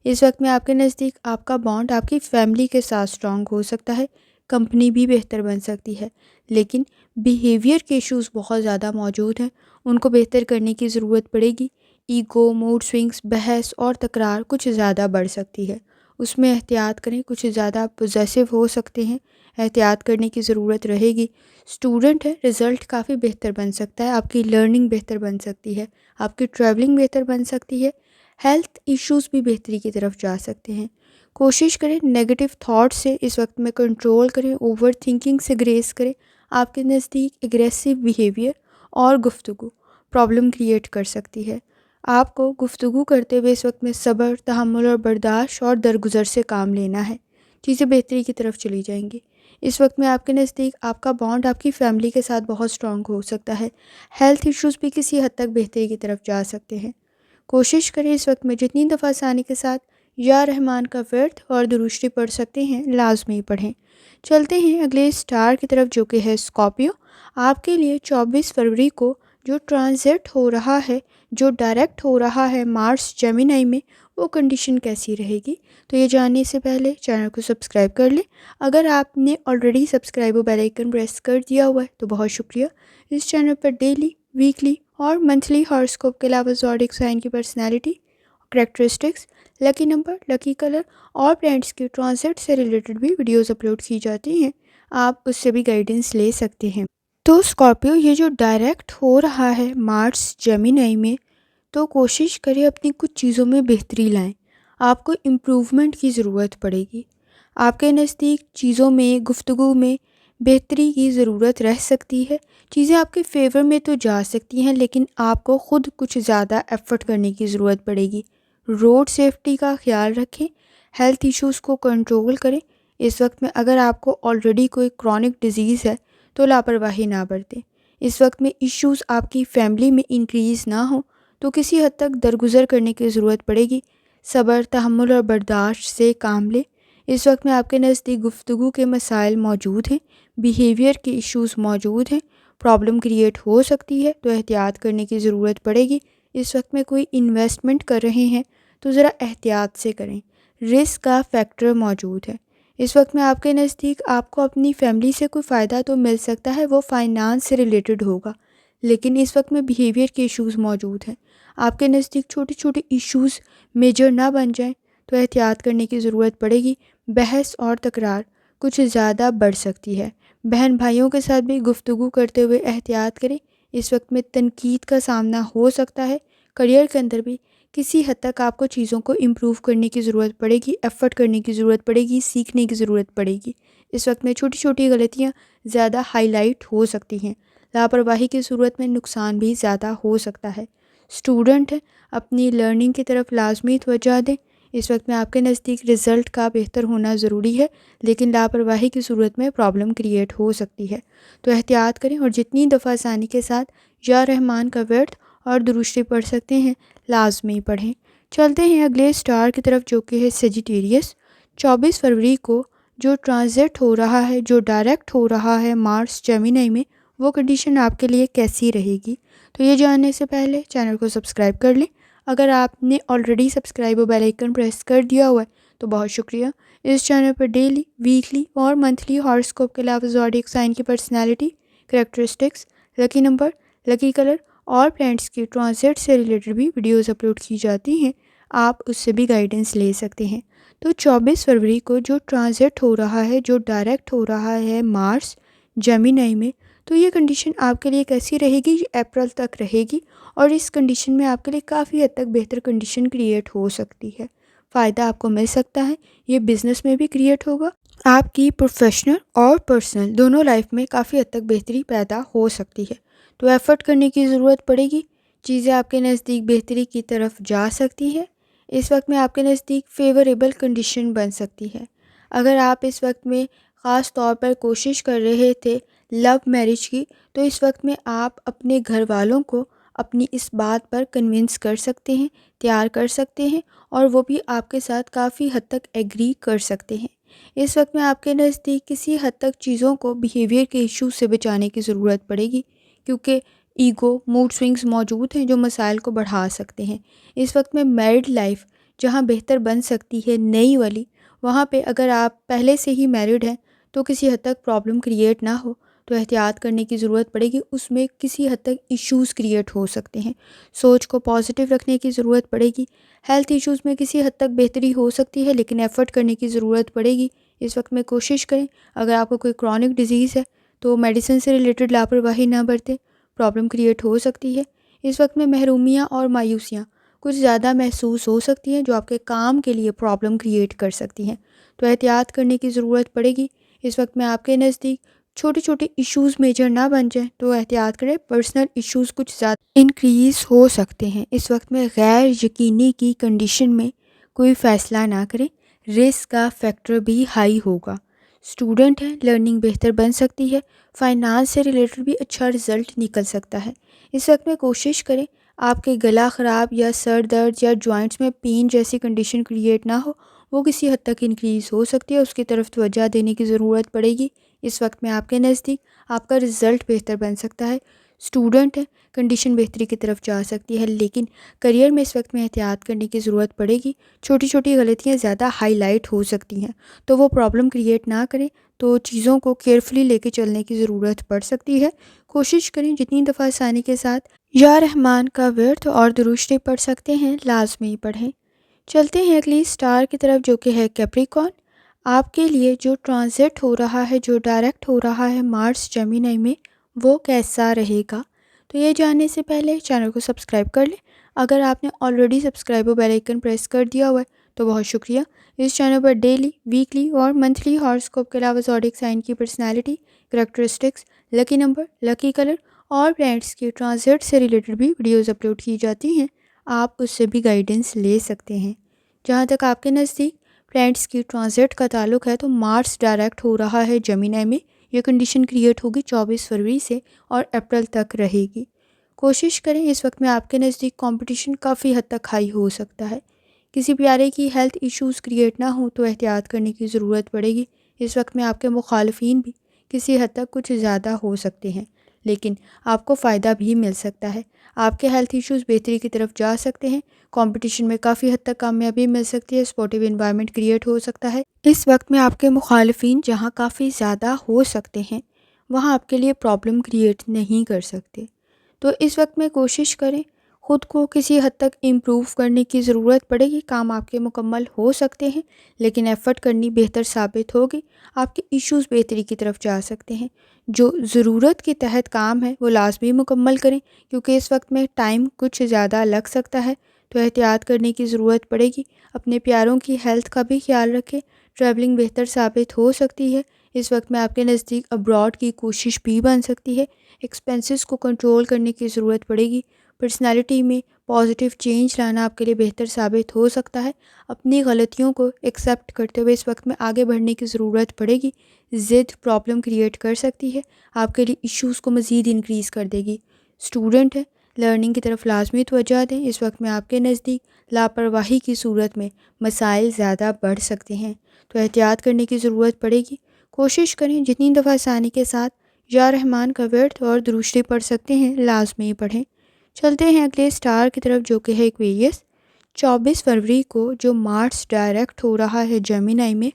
اس وقت میں آپ کے نزدیک آپ کا بانڈ آپ کی فیملی کے ساتھ اسٹرانگ ہو سکتا ہے، کمپنی بھی بہتر بن سکتی ہے، لیکن بیہیویئر کے ایشوز بہت زیادہ موجود ہیں، ان کو بہتر کرنے کی ضرورت پڑے گی۔ ایگو، موڈ سوئنگز، بحث اور تکرار کچھ زیادہ بڑھ سکتی ہے، اس میں احتیاط کریں، کچھ زیادہ پوزیسو ہو سکتے ہیں، احتیاط کرنے کی ضرورت رہے گی۔ اسٹوڈنٹ ہے، رزلٹ کافی بہتر بن سکتا ہے، آپ کی لرننگ بہتر بن سکتی ہے، آپ کی ٹریولنگ بہتر بن سکتی ہے، ہیلتھ ایشوز بھی بہتری کی طرف جا سکتے ہیں۔ کوشش کریں نیگیٹو تھاٹ سے اس وقت میں کنٹرول کریں، اوور تھنکنگ سے گریز کریں۔ آپ کے نزدیک اگریسو بیہیویئر اور گفتگو پرابلم کریٹ کر سکتی ہے۔ آپ کو گفتگو کرتے ہوئے اس وقت میں صبر، تحمل اور برداشت اور درگزر سے کام لینا ہے، چیزیں بہتری کی طرف چلی جائیں گی۔ اس وقت میں آپ کے نزدیک آپ کا بانڈ آپ کی فیملی کے ساتھ بہت اسٹرانگ ہو سکتا ہے، ہیلتھ ایشوز بھی کسی حد تک بہتری کی طرف جا سکتے ہیں۔ کوشش کریں، اس وقت میں جتنی دفعہ آسانی کے ساتھ یا رحمان کا ورد اور درشتی پڑھ سکتے ہیں، لازمی پڑھیں۔ چلتے ہیں اگلے سٹار کی طرف، جو کہ ہے اسکارپیو۔ آپ کے لیے 24 فروری کو جو ٹرانزٹ ہو رہا ہے، جو ڈائریکٹ ہو رہا ہے مارس جیمینائی میں، وہ کنڈیشن کیسی رہے گی؟ تو یہ جاننے سے پہلے چینل کو سبسکرائب کر لیں۔ اگر آپ نے آلریڈی سبسکرائب اور بیل آئیکن پریس کر دیا ہوا ہے تو بہت شکریہ۔ اس چینل پر ڈیلی، ویکلی اور منتھلی ہاروسکوپ کے علاوہ زوڈیک سائن کی personality, characteristics, lucky number, lucky colour اور پلینٹس کی ٹرانزٹ سے ریلیٹڈ بھی ویڈیوز اپلوڈ کی جاتی ہیں، آپ اس سے بھی گائیڈنس لے سکتے ہیں۔ تو اسکارپیو، یہ جو ڈائریکٹ ہو رہا ہے مارس جیمینائی میں، تو کوشش کریں اپنی کچھ چیزوں میں بہتری لائیں۔ آپ کو امپروومنٹ کی ضرورت پڑے گی۔ آپ کے نزدیک چیزوں میں، گفتگو میں بہتری کی ضرورت رہ سکتی ہے، چیزیں آپ کے فیور میں تو جا سکتی ہیں لیکن آپ کو خود کچھ زیادہ ایفرٹ کرنے کی ضرورت پڑے گی۔ روڈ سیفٹی کا خیال رکھیں، ہیلتھ ایشوز کو کنٹرول کریں۔ اس وقت میں اگر آپ کو آلریڈی کوئی کرونک ڈیزیز ہے تو لاپرواہی نہ برتیں۔ اس وقت میں ایشوز آپ کی فیملی میں انکریز نہ ہوں تو کسی حد تک درگزر کرنے کی ضرورت پڑے گی۔ صبر، تحمل اور برداشت سے کام لیں۔ اس وقت میں آپ کے نزدیک گفتگو کے مسائل موجود ہیں، بیہیویئر کے ایشوز موجود ہیں، پرابلم کریٹ ہو سکتی ہے تو احتیاط کرنے کی ضرورت پڑے گی۔ اس وقت میں کوئی انویسٹمنٹ کر رہے ہیں تو ذرا احتیاط سے کریں، رسک کا فیکٹر موجود ہے۔ اس وقت میں آپ کے نزدیک آپ کو اپنی فیملی سے کوئی فائدہ تو مل سکتا ہے، وہ فائنانس سے ریلیٹڈ ہوگا، لیکن اس وقت میں بیہیویئر کے ایشوز موجود ہیں۔ آپ کے نزدیک چھوٹے چھوٹے ایشوز میجر نہ بن جائیں تو احتیاط کرنے کی ضرورت پڑے گی۔ بحث اور تکرار کچھ زیادہ بڑھ سکتی ہے، بہن بھائیوں کے ساتھ بھی گفتگو کرتے ہوئے احتیاط کریں۔ اس وقت میں تنقید کا سامنا ہو سکتا ہے، کریئر کے اندر بھی کسی حد تک آپ کو چیزوں کو امپروو کرنے کی ضرورت پڑے گی، ایفرٹ کرنے کی ضرورت پڑے گی، سیکھنے کی ضرورت پڑے گی۔ اس وقت میں چھوٹی چھوٹی غلطیاں زیادہ ہائی لائٹ ہو سکتی ہیں، لاپرواہی کی صورت میں نقصان بھی زیادہ ہو سکتا ہے۔ اسٹوڈنٹ ہیں، اپنی لرننگ کی طرف لازمی توجہ دیں۔ اس وقت میں آپ کے نزدیک رزلٹ کا بہتر ہونا ضروری ہے، لیکن لاپرواہی کی صورت میں پرابلم کریٹ ہو سکتی ہے، تو احتیاط کریں اور جتنی دفعہ آسانی کے ساتھ یا رحمان کا ورد اور درود شریف پڑھ سکتے ہیں لازمی پڑھیں۔ چلتے ہیں اگلے سٹار کی طرف جو کہ ہے سیجیٹیریس۔ 24 فروری کو جو ٹرانزٹ ہو رہا ہے، جو ڈائریکٹ ہو رہا ہے مارس جیمینائی میں، وہ کنڈیشن آپ کے لیے کیسی رہے گی؟ تو یہ جاننے سے پہلے چینل کو سبسکرائب کر لیں۔ اگر آپ نے آلریڈی سبسکرائب اور بیل آئیکن پریس کر دیا ہوا ہے تو بہت شکریہ۔ اس چینل پر ڈیلی، ویکلی اور منتھلی ہاراسکوپ کے علاوہ زوڈیک سائن کی personality, characteristics, lucky number, lucky colour اور پلانٹس کی ٹرانزٹ سے ریلیٹڈ بھی ویڈیوز اپلوڈ کی جاتی ہیں، آپ اس سے بھی گائیڈنس لے سکتے ہیں۔ تو 24 فروری کو جو ٹرانزٹ ہو رہا ہے، جو ڈائریکٹ ہو رہا ہے مارس جیمینائی میں، تو یہ کنڈیشن آپ کے لیے کیسی رہے گی؟ یہ اپریل تک رہے گی اور اس کنڈیشن میں آپ کے لیے کافی حد تک بہتر کنڈیشن کریٹ ہو سکتی ہے، فائدہ آپ کو مل سکتا ہے۔ یہ بزنس میں بھی کریٹ ہوگا، آپ کی پروفیشنل اور پرسنل دونوں لائف میں کافی حد تک بہتری پیدا ہو سکتی ہے، تو ایفرٹ کرنے کی ضرورت پڑے گی، چیزیں آپ کے نزدیک بہتری کی طرف جا سکتی ہے۔ اس وقت میں آپ کے نزدیک فیوریبل کنڈیشن بن سکتی ہے۔ اگر آپ اس وقت میں خاص طور پر کوشش کر رہے تھے لو میرج کی، تو اس وقت میں آپ اپنے گھر والوں کو اپنی اس بات پر کنونس کر سکتے ہیں، تیار کر سکتے ہیں، اور وہ بھی آپ کے ساتھ کافی حد تک ایگری کر سکتے ہیں۔ اس وقت میں آپ کے نزدیک کسی حد تک چیزوں کو بیہیویئر کے ایشو سے بچانے کی ضرورت پڑے گی، کیونکہ ایگو، موڈ سوئنگز موجود ہیں جو مسائل کو بڑھا سکتے ہیں۔ اس وقت میں میرڈ لائف جہاں بہتر بن سکتی ہے نئی والی، وہاں پہ اگر آپ پہلے سے ہی میرڈ ہیں تو کسی حد تک پرابلم کریٹ نہ ہو تو احتیاط کرنے کی ضرورت پڑے گی، اس میں کسی حد تک ایشوز کریٹ ہو سکتے ہیں، سوچ کو پازیٹیو رکھنے کی ضرورت پڑے گی۔ ہیلتھ ایشوز میں کسی حد تک بہتری ہو سکتی ہے لیکن ایفرٹ کرنے کی ضرورت پڑے گی۔ اس وقت میں کوشش کریں، اگر آپ کو کوئی کرونک ڈیزیز ہے تو میڈیسن سے ریلیٹڈ لاپرواہی نہ برتیں، پرابلم کریٹ ہو سکتی ہے۔ اس وقت میں محرومیاں اور مایوسیاں کچھ زیادہ محسوس ہو سکتی ہیں جو آپ کے کام کے لیے پرابلم کریٹ کر سکتی ہیں، تو احتیاط کرنے کی ضرورت پڑے گی۔ اس وقت میں آپ کے نزدیک چھوٹے چھوٹے ایشوز میجر نہ بن جائیں تو احتیاط کریں، پرسنل ایشوز کچھ زیادہ انکریز ہو سکتے ہیں۔ اس وقت میں غیر یقینی کی کنڈیشن میں کوئی فیصلہ نہ کریں، رسک کا فیکٹر بھی ہائی ہوگا۔ اسٹوڈنٹ ہیں، لرننگ بہتر بن سکتی ہے، فائنانس سے ریلیٹڈ بھی اچھا رزلٹ نکل سکتا ہے۔ اس وقت میں کوشش کریں آپ کے گلا خراب یا سر درد یا جوائنٹس میں پین جیسی کنڈیشن کریٹ نہ ہو، وہ کسی حد تک انکریز ہو سکتی ہے، اس کی طرف توجہ دینے کی ضرورت پڑے گی۔ اس وقت میں آپ کے نزدیک آپ کا رزلٹ بہتر بن سکتا ہے۔ اسٹوڈنٹ ہے، کنڈیشن بہتری کی طرف جا سکتی ہے، لیکن کریئر میں اس وقت میں احتیاط کرنے کی ضرورت پڑے گی، چھوٹی چھوٹی غلطیاں زیادہ ہائی لائٹ ہو سکتی ہیں، تو وہ پرابلم کریٹ نہ کریں، تو چیزوں کو کیئرفلی لے کے چلنے کی ضرورت پڑ سکتی ہے۔ کوشش کریں جتنی دفعہ آسانی کے ساتھ یا رحمان کا ورد اور درود شریف پڑھ سکتے ہیں لازمی پڑھیں۔ چلتے ہیں اگلی سٹار کی طرف جو کہ ہے کیپریکون۔ آپ کے لیے جو ٹرانزٹ ہو رہا ہے، جو ڈائریکٹ ہو رہا ہے مارس جیمینائی میں، وہ کیسا رہے گا؟ تو یہ جاننے سے پہلے چینل کو سبسکرائب کر لیں۔ اگر آپ نے آلریڈی سبسکرائب اور بیل آئیکن پریس کر دیا ہوا ہے تو بہت شکریہ۔ اس چینل پر ڈیلی، ویکلی اور منتھلی ہاراسکوپ کے علاوہ زوڈیک سائن کی personality, characteristics, lucky number, lucky colour اور پلانٹس کے ٹرانزٹ سے ریلیٹڈ بھی ویڈیوز اپلوڈ کی جاتی ہیں، آپ اس سے بھی گائیڈنس لے سکتے ہیں۔ جہاں تک آپ کے نزدیک پلانٹس کی ٹرانزٹ کا تعلق ہے تو مارس ڈائریکٹ ہو رہا ہے جیمینائی میں، یہ کنڈیشن کریٹ ہوگی 24 فروری سے اور اپریل تک رہے گی۔ کوشش کریں، اس وقت میں آپ کے نزدیک کمپٹیشن کافی حد تک ہائی ہو سکتا ہے، کسی پیارے کی ہیلتھ ایشوز کریٹ نہ ہو تو احتیاط کرنے کی ضرورت پڑے گی۔ اس وقت میں آپ کے مخالفین بھی کسی حد تک کچھ زیادہ ہو سکتے ہیں، لیکن آپ کو فائدہ بھی مل سکتا ہے، آپ کے ہیلتھ ایشوز بہتری کی طرف جا سکتے ہیں، کمپٹیشن میں کافی حد تک کامیابی مل سکتی ہے، سپورٹیو انوائرمنٹ کریٹ ہو سکتا ہے۔ اس وقت میں آپ کے مخالفین جہاں کافی زیادہ ہو سکتے ہیں وہاں آپ کے لیے پرابلم کریٹ نہیں کر سکتے، تو اس وقت میں کوشش کریں، خود کو کسی حد تک امپروو کرنے کی ضرورت پڑے گی، کام آپ کے مکمل ہو سکتے ہیں لیکن ایفرٹ کرنی بہتر ثابت ہوگی، آپ کے ایشوز بہتری کی طرف جا سکتے ہیں۔ جو ضرورت کے تحت کام ہے وہ لازمی مکمل کریں، کیونکہ اس وقت میں ٹائم کچھ زیادہ لگ سکتا ہے، تو احتیاط کرنے کی ضرورت پڑے گی۔ اپنے پیاروں کی ہیلتھ کا بھی خیال رکھیں، ٹریولنگ بہتر ثابت ہو سکتی ہے، اس وقت میں آپ کے نزدیک ابراڈ کی کوشش بھی بن سکتی ہے، ایکسپینسز کو کنٹرول کرنے کی ضرورت پڑے گی، پرسنالٹی میں پازیٹیو چینج لانا آپ کے لیے بہتر ثابت ہو سکتا ہے، اپنی غلطیوں کو ایکسیپٹ کرتے ہوئے اس وقت میں آگے بڑھنے کی ضرورت پڑے گی، ضد پرابلم کریٹ کر سکتی ہے، آپ کے لیے ایشوز کو مزید انکریز کر دے گی۔ اسٹوڈنٹ ہے، لرننگ کی طرف لازمی توجہ دیں، اس وقت میں آپ کے نزدیک لاپرواہی کی صورت میں مسائل زیادہ بڑھ سکتے ہیں، تو احتیاط کرنے کی ضرورت پڑے گی۔ کوشش کریں جتنی دفعہ آسانی کے ساتھ یا رحمان کا ورد اور درشتی پڑھ سکتے ہیں لازمی پڑھیں۔ چلتے ہیں اگلے سٹار کی طرف جو کہ ہے ایکویریس۔ 24 فروری کو جو مارس ڈائریکٹ ہو رہا ہے جیمینائی میں،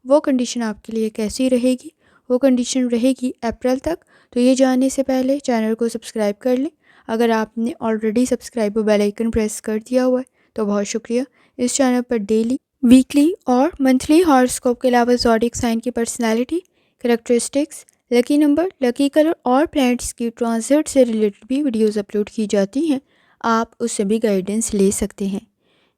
وہ کنڈیشن آپ کے لیے کیسی رہے گی؟ وہ کنڈیشن رہے گی اپریل تک، تو یہ جاننے سے پہلے چینل کو سبسکرائب کر لیں، اگر آپ نے already subscribe bell icon press کر دیا ہوا ہے تو بہت شکریہ۔ اس چینل پر ڈیلی، ویکلی اور منتھلی ہاراسکوپ کے علاوہ زوڈیک سائن کی personality, characteristics, lucky number, lucky colour اور پلانٹس کی ٹرانزٹ سے ریلیٹڈ بھی ویڈیوز اپلوڈ کی جاتی ہیں، آپ اس سے بھی گائیڈنس لے سکتے ہیں۔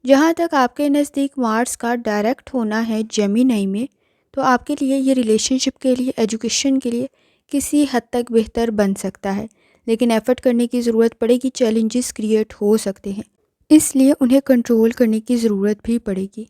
جہاں تک آپ کے نزدیک مارس کا ڈائریکٹ ہونا ہے جیمینائی میں، تو آپ کے لیے یہ ریلیشن شپ کے لیے، ایجوکیشن کے لیے کسی حد تک بہتر بن سکتا ہے، لیکن ایفرٹ کرنے کی ضرورت پڑے گی، چیلنجز کریٹ ہو سکتے ہیں، اس لیے انہیں کنٹرول کرنے کی ضرورت بھی پڑے گی۔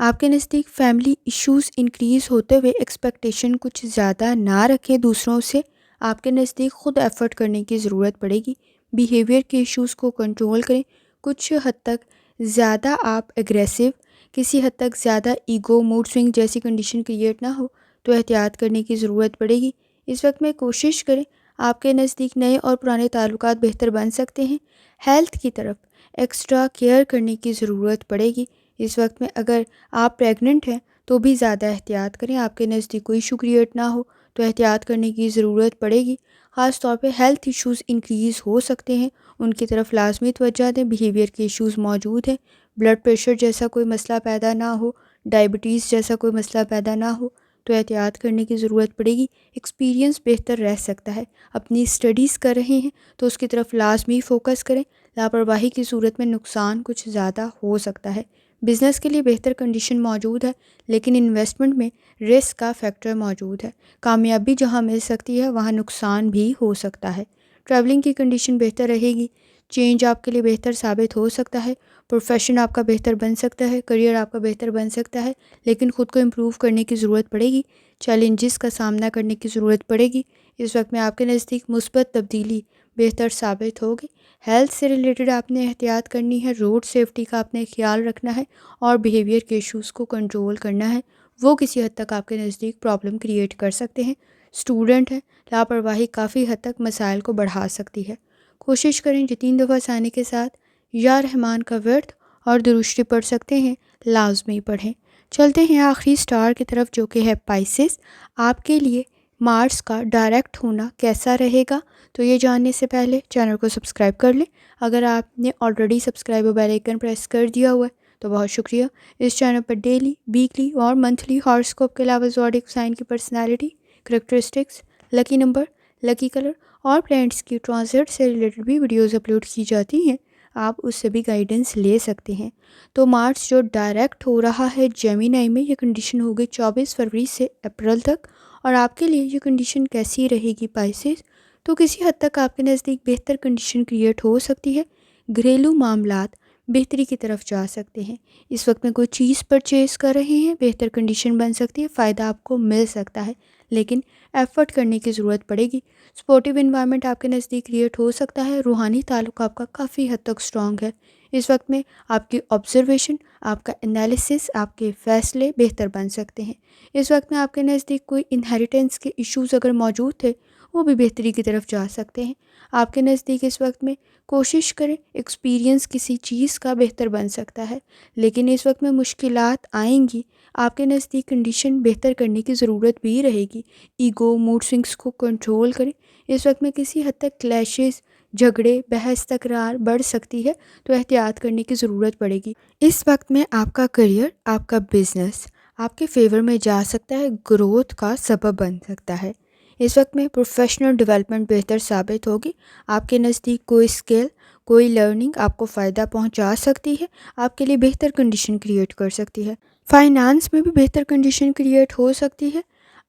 آپ کے نزدیک فیملی ایشوز انکریز ہوتے ہوئے ایکسپیکٹیشن کچھ زیادہ نہ رکھیں دوسروں سے، آپ کے نزدیک خود ایفرٹ کرنے کی ضرورت پڑے گی، بیہیویئر کے ایشوز کو کنٹرول کریں، کچھ حد تک زیادہ آپ ایگریسو، کسی حد تک زیادہ ایگو، موڈ سوئنگ جیسی کنڈیشن کریٹ نہ ہو تو احتیاط کرنے کی ضرورت پڑے گی۔ اس وقت میں کوشش کریں، آپ کے نزدیک نئے اور پرانے تعلقات بہتر بن سکتے ہیں، ہیلتھ کی طرف ایکسٹرا کیئر کرنے کی ضرورت پڑے گی۔ اس وقت میں اگر آپ پریگننٹ ہیں تو بھی زیادہ احتیاط کریں، آپ کے نزدیک کوئی ایشو کریٹ نہ ہو تو احتیاط کرنے کی ضرورت پڑے گی، خاص طور پہ ہیلتھ ایشوز انکریز ہو سکتے ہیں، ان کی طرف لازمی توجہ دیں، بیہیویئر کے ایشوز موجود ہیں، بلڈ پریشر جیسا کوئی مسئلہ پیدا نہ ہو، ڈائبٹیز جیسا کوئی مسئلہ پیدا نہ ہو تو احتیاط کرنے کی ضرورت پڑے گی، ایکسپیرینس بہتر رہ سکتا ہے، اپنی اسٹڈیز کر رہے ہیں تو اس کی طرف لازمی فوکس کریں، لاپرواہی کی صورت میں نقصان کچھ زیادہ ہو سکتا ہے، بزنس کے لیے بہتر کنڈیشن موجود ہے لیکن انویسٹمنٹ میں رسک کا فیکٹر موجود ہے، کامیابی جہاں مل سکتی ہے وہاں نقصان بھی ہو سکتا ہے، ٹریولنگ کی کنڈیشن بہتر رہے گی، چینج آپ کے لیے بہتر ثابت ہو سکتا ہے، پروفیشن آپ کا بہتر بن سکتا ہے، کریئر آپ کا بہتر بن سکتا ہے، لیکن خود کو امپروو کرنے کی ضرورت پڑے گی، چیلنجز کا سامنا کرنے کی ضرورت پڑے گی۔ اس وقت میں آپ کے نزدیک مثبت تبدیلی بہتر ثابت ہوگی، ہیلتھ سے ریلیٹڈ آپ نے احتیاط کرنی ہے، روڈ سیفٹی کا آپ نے خیال رکھنا ہے اور بیہیویئر کے ایشوز کو کنٹرول کرنا ہے، وہ کسی حد تک آپ کے نزدیک پرابلم کریٹ کر سکتے ہیں۔ اسٹوڈنٹ ہے، لاپرواہی کافی حد تک مسائل کو بڑھا سکتی ہے، کوشش کریں جتنی دفعہ آسانی کے ساتھ یا رحمان کا ورد اور درشتی پڑھ سکتے ہیں لازمی پڑھیں۔ چلتے ہیں آخری سٹار کی طرف جو کہ ہے پائسس۔ آپ کے لیے مارس کا ڈائریکٹ ہونا کیسا رہے گا؟ تو یہ جاننے سے پہلے چینل کو سبسکرائب کر لیں، اگر آپ نے already subscribe bell icon press کر دیا ہوا ہے تو بہت شکریہ۔ اس چینل پر ڈیلی، ویکلی اور منتھلی ہاراسکوپ کے علاوہ زوڈیک سائن کی personality, characteristics, lucky number, lucky colour اور پلانٹس کی ٹرانزٹ سے ریلیٹڈ بھی ویڈیوز اپلوڈ کی جاتی ہیں، آپ اس سے بھی گائیڈنس لے سکتے ہیں۔ تو مارس جو ڈائریکٹ ہو رہا ہے جیمینائی میں، یہ کنڈیشن ہوگی 24 فروری سے اپریل تک، اور آپ کے لیے یہ کنڈیشن کیسی رہے گی پائسز؟ تو کسی حد تک آپ کے نزدیک بہتر کنڈیشن کریٹ ہو سکتی ہے، گھریلو معاملات بہتری کی طرف جا سکتے ہیں۔ اس وقت میں کوئی چیز پرچیز کر رہے ہیں، بہتر کنڈیشن بن سکتی ہے، فائدہ آپ کو مل سکتا ہے، لیکن ایفرٹ کرنے کی ضرورت پڑے گی۔ سپورٹیو انوائرمنٹ آپ کے نزدیک کریٹ ہو سکتا ہے، روحانی تعلق آپ کا کافی حد تک اسٹرانگ ہے۔ اس وقت میں آپ کی آبزرویشن، آپ کا انالیسس، آپ کے فیصلے بہتر بن سکتے ہیں۔ اس وقت میں آپ کے نزدیک کوئی انہیریٹنس کے ایشوز اگر موجود تھے، وہ بھی بہتری کی طرف جا سکتے ہیں۔ آپ کے نزدیک اس وقت میں کوشش کریں، ایکسپیرینس کسی چیز کا بہتر بن سکتا ہے، لیکن اس وقت میں مشکلات آئیں گی، آپ کے نزدیک کنڈیشن بہتر کرنے کی ضرورت بھی رہے گی۔ ایگو، موڈ سوئنگس کو کنٹرول کریں۔ اس وقت میں کسی حد تک کلیشز، جھگڑے، بحث، تکرار بڑھ سکتی ہے، تو احتیاط کرنے کی ضرورت پڑے گی۔ اس وقت میں آپ کا کریئر، آپ کا بزنس آپ کے فیور میں جا سکتا ہے، گروتھ کا سبب بن سکتا ہے۔ اس وقت میں پروفیشنل ڈیولپمنٹ بہتر ثابت ہوگی۔ آپ کے نزدیک کوئی اسکل، کوئی لرننگ آپ کو فائدہ پہنچا سکتی ہے، آپ کے لیے بہتر کنڈیشن کریٹ کر سکتی ہے۔ فائنانس میں بھی بہتر کنڈیشن کریٹ ہو سکتی ہے۔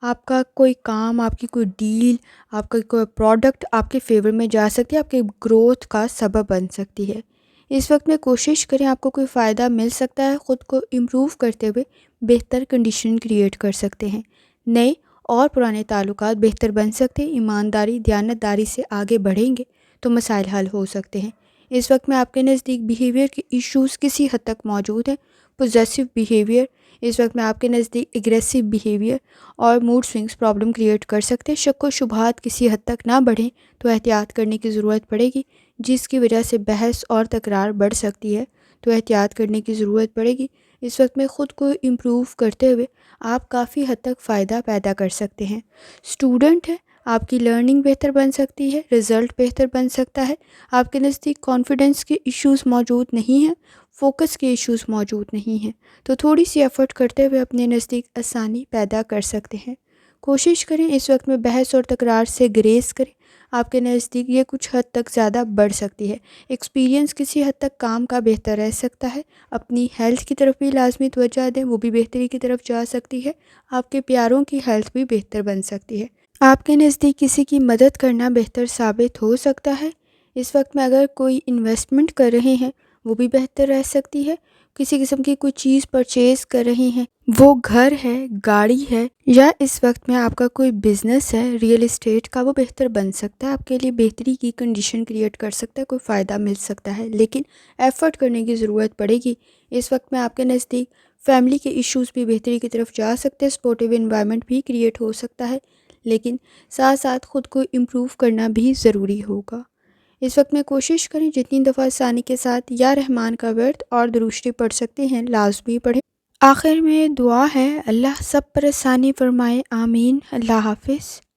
آپ کا کوئی کام، آپ کی کوئی ڈیل، آپ کا کوئی پروڈکٹ آپ کے فیور میں جا سکتی ہے، آپ کے گروتھ کا سبب بن سکتی ہے۔ اس وقت میں کوشش کریں، آپ کو کوئی فائدہ مل سکتا ہے، خود کو امپروو کرتے ہوئے بہتر کنڈیشن کریٹ کر سکتے ہیں۔ نئے اور پرانے تعلقات بہتر بن سکتے ہیں، ایمانداری، دیانتداری سے آگے بڑھیں گے تو مسائل حل ہو سکتے ہیں۔ اس وقت میں آپ کے نزدیک بیہیویئر کے ایشوز کسی حد تک موجود ہیں، پوزیسو بیہیویئر، اس وقت میں آپ کے نزدیک اگریسو بیہیویئر اور موڈ سوئنگس پرابلم کریٹ کر سکتے ہیں۔ شک و شبہات کسی حد تک نہ بڑھیں تو احتیاط کرنے کی ضرورت پڑے گی، جس کی وجہ سے بحث اور تکرار بڑھ سکتی ہے، تو احتیاط کرنے کی ضرورت پڑے گی۔ اس وقت میں خود کو امپروو کرتے ہوئے آپ کافی حد تک فائدہ پیدا کر سکتے ہیں۔ اسٹوڈنٹ ہے، آپ کی لرننگ بہتر بن سکتی ہے، رزلٹ بہتر بن سکتا ہے۔ آپ کے نزدیک کانفیڈنس کے ایشوز موجود نہیں ہیں، فوکس کے ایشوز موجود نہیں ہیں، تو تھوڑی سی ایفرٹ کرتے ہوئے اپنے نزدیک آسانی پیدا کر سکتے ہیں۔ کوشش کریں اس وقت میں بحث اور تکرار سے گریز کریں، آپ کے نزدیک یہ کچھ حد تک زیادہ بڑھ سکتی ہے۔ ایکسپیرینس کسی حد تک کام کا بہتر رہ سکتا ہے۔ اپنی ہیلتھ کی طرف بھی لازمی توجہ دیں، وہ بھی بہتری کی طرف جا سکتی ہے۔ آپ کے پیاروں کی ہیلتھ بھی بہتر بن سکتی ہے۔ آپ کے نزدیک کسی کی مدد کرنا بہتر ثابت ہو سکتا ہے۔ اس وقت میں اگر کوئی انویسٹمنٹ کر رہے ہیں، وہ بھی بہتر رہ سکتی ہے۔ کسی قسم کی کوئی چیز پرچیز کر رہے ہیں، وہ گھر ہے، گاڑی ہے، یا اس وقت میں آپ کا کوئی بزنس ہے ریئل اسٹیٹ کا، وہ بہتر بن سکتا ہے، آپ کے لیے بہتری کی کنڈیشن کریٹ کر سکتا ہے، کوئی فائدہ مل سکتا ہے، لیکن ایفرٹ کرنے کی ضرورت پڑے گی۔ اس وقت میں آپ کے نزدیک فیملی کے ایشوز بھی بہتری کی طرف جا سکتے ہیں، سپورٹیو انوائرمنٹ بھی کریٹ ہو سکتا ہے، لیکن ساتھ ساتھ خود کو امپروو کرنا بھی ضروری ہوگا۔ اس وقت میں کوشش کریں جتنی دفعہ ثانی کے ساتھ یا رحمان کا ورد اور درود پڑھ سکتے ہیں لازمی پڑھیں۔ آخر میں دعا ہے، اللہ سب پر آسانی فرمائے، آمین۔ اللہ حافظ۔